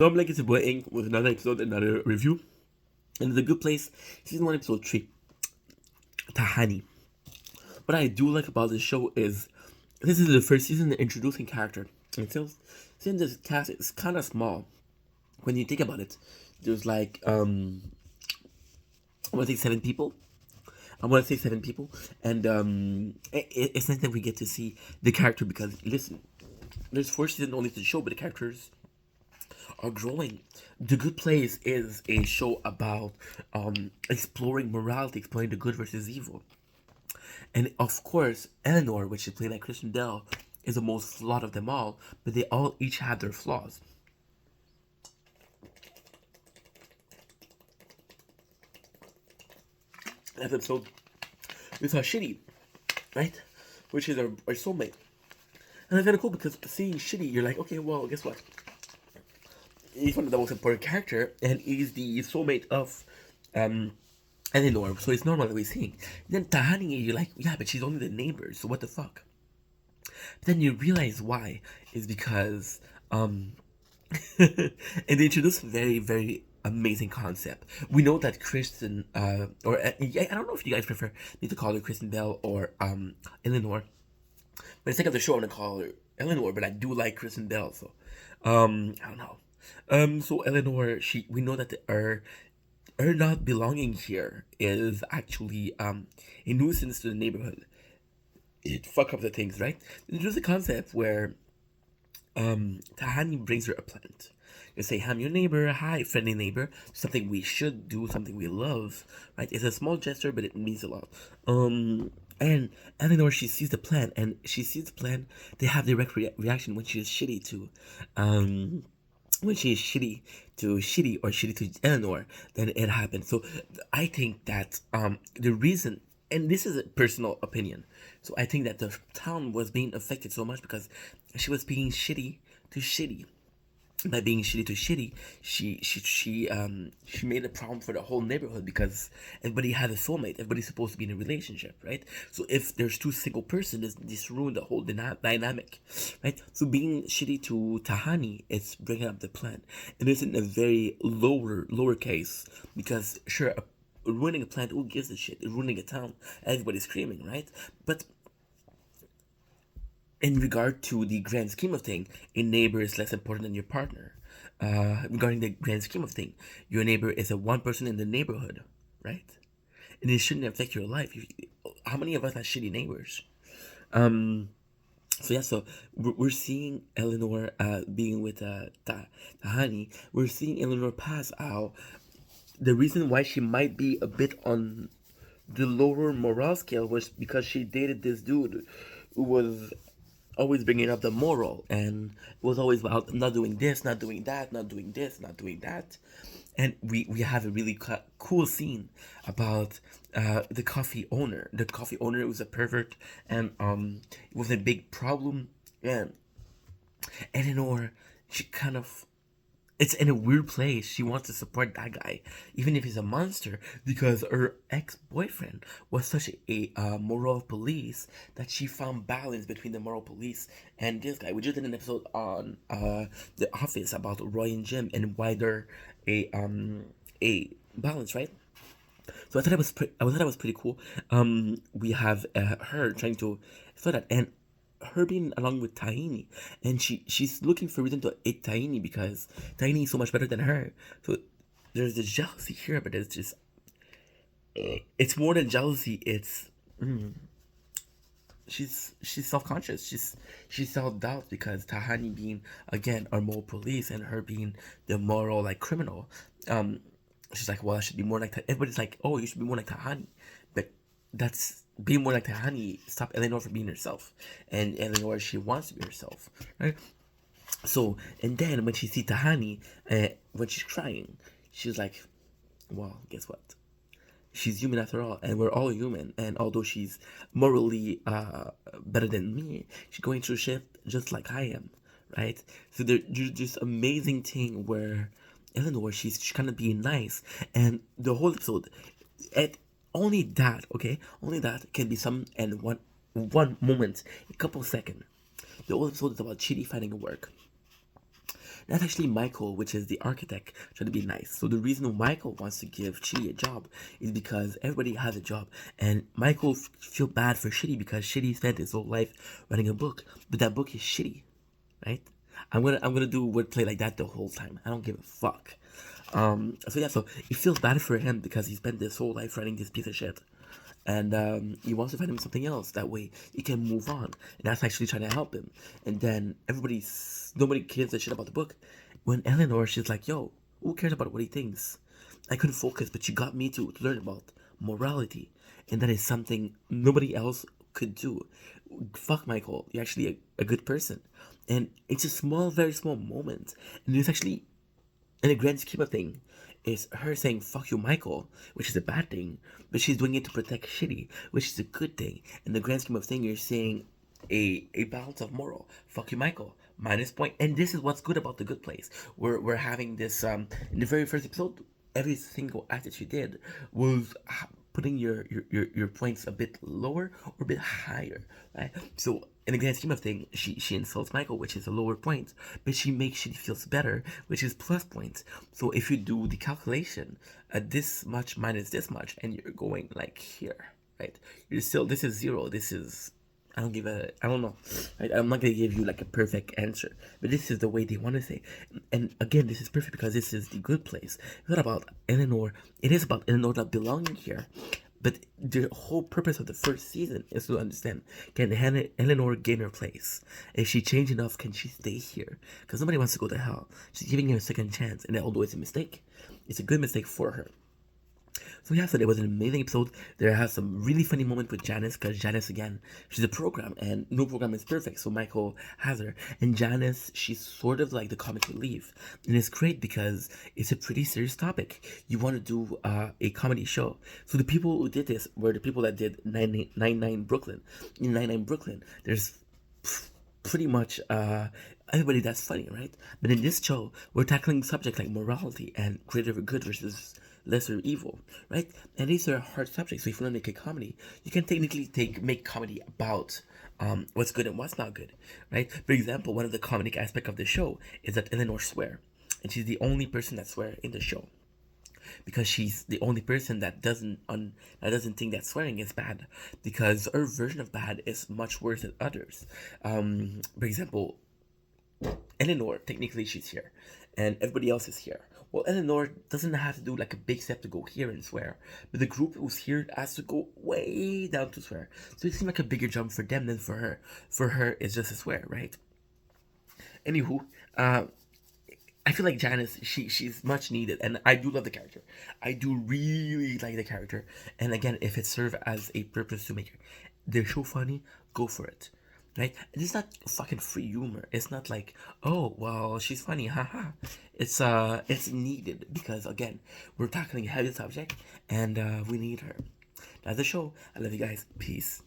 So I'm like, it's a boy Ink with another episode, another review. And The Good Place, season 1, episode 3, Tahani. What I do like about this show is this is the first season introducing character. And since this cast is kind of small, when you think about it, there's like, I want to say 7 people. And it's nice that we get to see the character because, listen, there's 4 seasons only to the show, but the characters are growing. The Good Place is a show about exploring morality, exploring the good versus evil. And of course, Eleanor, which is played by Kristen Bell, is the most flawed of them all, but they all each have their flaws. That episode, we saw Shitty, right? Which is our soulmate. And it's kind of cool because seeing Shitty, you're like, okay, well, guess what? He's one of the most important character, and he's the soulmate of Eleanor, so it's normal that we're seeing. Then Tahani, you're like, yeah, but she's only the neighbor, so what the fuck? But then you realize why is because and they introduce a very, very amazing concept. We know that Kristen, or I don't know if you guys prefer me to call her Kristen Bell or Eleanor. But instead of the show, I'm gonna call her Eleanor. But I do like Kristen Bell, so I don't know. So Eleanor, we know that her not belonging here is actually a nuisance to the neighborhood. It fuck up the things, right? There's a concept where Tahani brings her a plant. You say, I'm your neighbor, hi, friendly neighbor. Something we should do, something we love, right? It's a small gesture, but it means a lot. And Eleanor, she sees the plant, and she sees the plant. They have direct reaction when she is shitty to, when she is shitty to Shitty or shitty to Eleanor, then it happens. So I think that the reason, and this is a personal opinion, so I think that the town was being affected so much because she was being shitty to Shitty. By being shitty to Shitty, she made a problem for the whole neighborhood because everybody had a soulmate. Everybody's supposed to be in a relationship, right? So if there's two single persons, this ruined the whole dynamic, right? So being shitty to Tahani, it's bringing up the plant, and it's in a very lower case because sure. Ruining a plant, who gives a shit? Ruining a town, everybody's screaming, right? But in regard to the grand scheme of thing, a neighbor is less important than your partner. Regarding the grand scheme of thing, your neighbor is a one person in the neighborhood, right? And it shouldn't affect your life. How many of us have shitty neighbors? So yeah, so we're seeing Eleanor being with Tahani. We're seeing Eleanor pass out. The reason why she might be a bit on the lower morale scale was because she dated this dude who was always bringing up the moral and it was always about not doing this, not doing that, not doing this, not doing that. And we have a really cool scene about the coffee owner. The coffee owner was a pervert and it was a big problem. And Eleanor, she kind of, it's in a weird place. She wants to support that guy, even if he's a monster, because her ex-boyfriend was such a moral police that she found balance between the moral police and this guy. We just did an episode on The Office about Roy and Jim and why they're a balance, right? So I thought that was pretty cool. We have her trying to so that and her being along with Tahini, and she's looking for reason to hate Tahini because Tahini is so much better than her. So there's this jealousy here, but it's more than jealousy. It's she's self conscious. She's self doubt because Tahani being again our moral police and her being the moral like criminal. She's like, well, I should be more like everybody's like, oh, you should be more like Tahani, but that's being more like Tahani. Stop Eleanor from being herself, and Eleanor she wants to be herself, right? So and then when she sees Tahani, when she's crying, she's like, well, guess what? She's human after all, and we're all human. And although she's morally better than me, she's going through shit just like I am, right? So there's this amazing thing where Eleanor, she's kind of being nice, and the whole episode, at only that, okay, only that can be some and one moment, a couple seconds. The whole episode is about Chidi finding work. That's actually Michael, which is the architect, trying to be nice. So the reason Michael wants to give Chitty a job is because everybody has a job, and Michael feel bad for Shitty because Shitty spent his whole life running a book, but that book is shitty, right? I'm gonna do wordplay like that the whole time. I don't give a fuck. So yeah, so it feels bad for him because he spent his whole life running this piece of shit, and he wants to find him something else. That way he can move on, and that's actually trying to help him. And then nobody cares a shit about the book. When Eleanor, she's like, "Yo, who cares about what he thinks? I couldn't focus, but you got me to learn about morality, and that is something nobody else could do. Fuck Michael, you're actually a good person." And it's a small, very small moment, and it's actually, in the grand scheme of thing, is her saying "fuck you, Michael," which is a bad thing, but she's doing it to protect Shitty, which is a good thing. In the grand scheme of thing, you're saying a balance of moral. Fuck you, Michael. Minus point, and this is what's good about the Good Place. We're having this in the very first episode. Every single act that she did was putting your points a bit lower or a bit higher, right? So in the grand scheme of things, she insults Michael, which is a lower point, but she makes Shitty feels better, which is plus points. So if you do the calculation at this much minus this much, and you're going like here, right? You're still, this is 0. This is, I don't know. I'm not gonna give you like a perfect answer, but this is the way they want to say. And again, this is perfect because this is the Good Place. It's not about Eleanor. It is about Eleanor not belonging here, but the whole purpose of the first season is to understand: can Eleanor gain her place? If she changed enough, can she stay here? Because nobody wants to go to hell. She's giving her a second chance, and although it's a mistake, it's a good mistake for her. So yeah, so there was an amazing episode. There has some really funny moment with Janice, because Janice, again, she's a program, and no program is perfect, so Michael has her. And Janice, she's sort of like the comic relief, and it's great because it's a pretty serious topic. You want to do a comedy show. So the people who did this were the people that did 99 Brooklyn. In 99 Brooklyn, there's pretty much everybody that's funny, right? But in this show, we're tackling subjects like morality and greater good versus lesser evil, right? And these are hard subjects. So if you want to make a comedy, you can technically make comedy about what's good and what's not good, right? For example, one of the comedic aspects of the show is that Eleanor swear, and she's the only person that swear in the show, because she's the only person that doesn't think that swearing is bad, because her version of bad is much worse than others. For example, Eleanor, technically she's here, and everybody else is here. Well, Eleanor doesn't have to do like a big step to go here and swear, but the group who's here has to go way down to swear. So it seemed like a bigger jump for them than for her. For her, it's just a swear, right? Anywho, I feel like Janice, she's much needed, and I do love the character. I do really like the character, and again, if it serves as a purpose to make the show funny, go for it, right? And it's not fucking free humor. It's not like, oh well, she's funny, haha. It's needed because again, we're tackling a heavy subject, and we need her. That's the show. I love you guys. Peace.